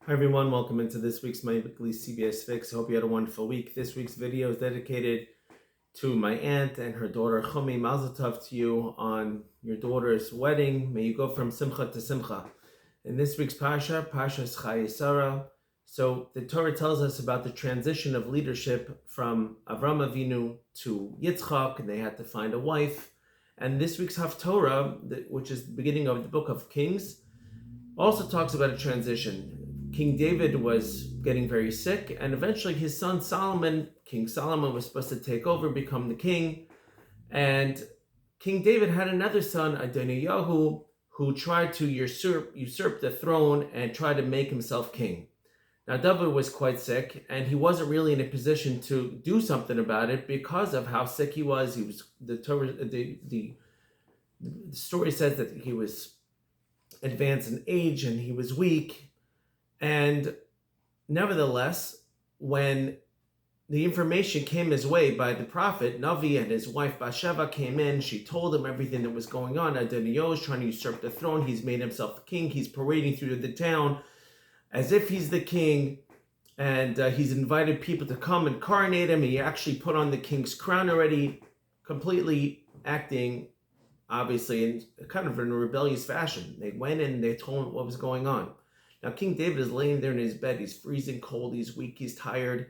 Hi everyone, welcome into this week's My Weekly CBS Fix. I hope you had a wonderful week. This week's video is dedicated to my aunt and her daughter Chumi. Mazel tov to you on your daughter's wedding. May you go from simcha to simcha. In this week's Haftaras Chayai, so the Torah tells us about the transition of leadership from Avram Avinu to Yitzchak, and they had to find a wife. And this week's Haftarah, which is the beginning of the book of Kings, also talks about a transition. King David was getting very sick, and eventually his son King Solomon was supposed to take over, become the king. And King David had another son, Adoniyahu, who tried to usurp the throne and try to make himself king. Now David was quite sick, and he wasn't really in a position to do something about it because of how sick he was. The story says that he was advanced in age and he was weak. And nevertheless, when the information came his way by the prophet, Navi, and his wife Bathsheba came in, she told him everything that was going on. Adoniyahu is trying to usurp the throne. He's made himself the king. He's parading through the town as if he's the king. And he's invited people to come and coronate him. He actually put on the king's crown already, completely acting, obviously, in kind of in a rebellious fashion. They went in and they told him what was going on. Now, King David is laying there in his bed. He's freezing cold. He's weak. He's tired.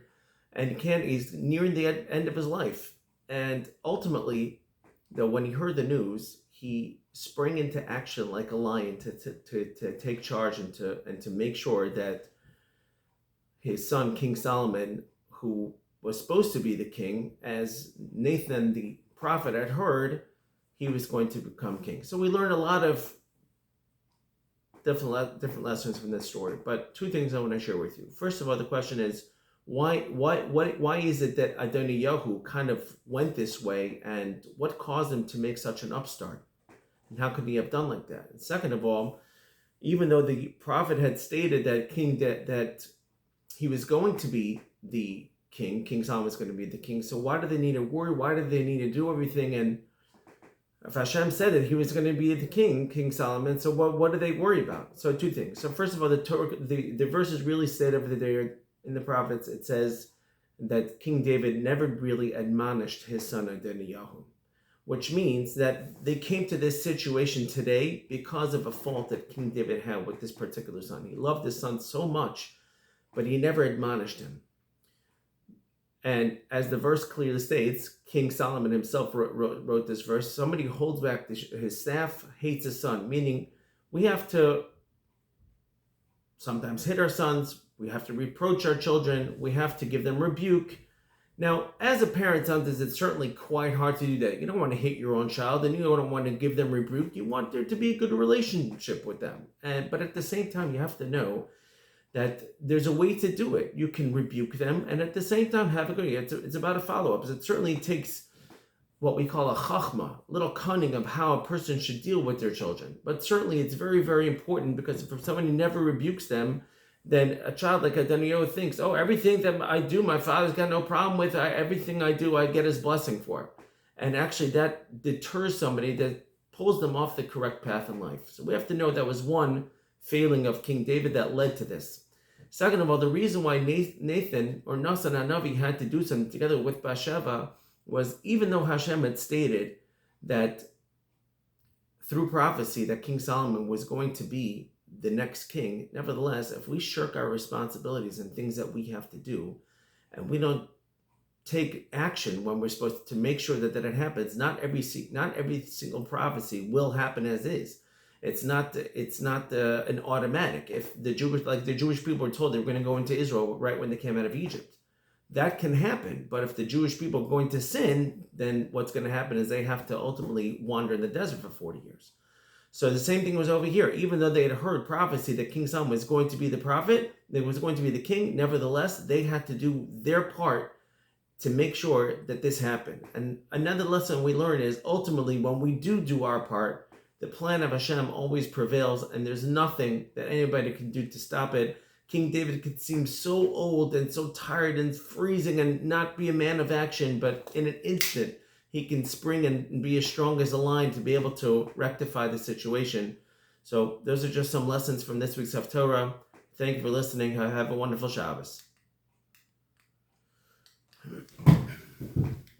And he's nearing the end of his life. And ultimately, though, when he heard the news, he sprang into action like a lion to take charge and to make sure that his son, King Solomon, who was supposed to be the king, as Nathan the prophet had heard, he was going to become king. So we learned a lot of different lessons from this story, but two things I want to share with you. First of all, the question is, why is it that Adoniyahu kind of went this way, and what caused him to make such an upstart? And how could he have done like that? And second of all, even though the prophet had stated that that he was going to be the king, King Solomon was going to be the king, so why do they need to worry? Why do they need to do everything? And if Hashem said that he was going to be the king, King Solomon, so what do they worry about? So two things. So first of all, the verses really said over there in the prophets, it says that King David never really admonished his son Adoniyahu, which means that they came to this situation today because of a fault that King David had with this particular son. He loved his son so much, but he never admonished him. And as the verse clearly states, King Solomon himself wrote this verse, somebody who holds back his staff hates his son, meaning we have to sometimes hit our sons, we have to reproach our children, we have to give them rebuke. Now, as a parent, sometimes it's certainly quite hard to do that. You don't want to hit your own child, and you don't want to give them rebuke. You want there to be a good relationship with them. But at the same time, you have to know that there's a way to do it. You can rebuke them, and at the same time have a good. It's about a follow-up. It certainly takes what we call a chachma, a little cunning of how a person should deal with their children. But certainly it's very, very important, because if somebody never rebukes them, then a child like Adoniyahu thinks, oh, everything that I do, my father's got no problem with. Everything I do, I get his blessing for. And actually that deters somebody, that pulls them off the correct path in life. So we have to know that was one failing of King David that led to this. Second of all, the reason why Nathan or Nasan Navi had to do something together with Bathsheba was, even though Hashem had stated that through prophecy that King Solomon was going to be the next king, nevertheless, if we shirk our responsibilities and things that we have to do, and we don't take action when we're supposed to make sure that it happens, not every single prophecy will happen as is. It's not an automatic. If the Jewish people were told they were going to go into Israel right when they came out of Egypt, that can happen. But if the Jewish people are going to sin, then what's going to happen is they have to ultimately wander in the desert for 40 years. So the same thing was over here. Even though they had heard prophecy that King Solomon was going to be the prophet, they was going to be the king, nevertheless, they had to do their part to make sure that this happened. And another lesson we learn is, ultimately, when we do our part, the plan of Hashem always prevails, and there's nothing that anybody can do to stop it. King David could seem so old and so tired and freezing and not be a man of action, but in an instant, he can spring and be as strong as a lion to be able to rectify the situation. So those are just some lessons from this week's Haftarah. Thank you for listening. Have a wonderful Shabbos.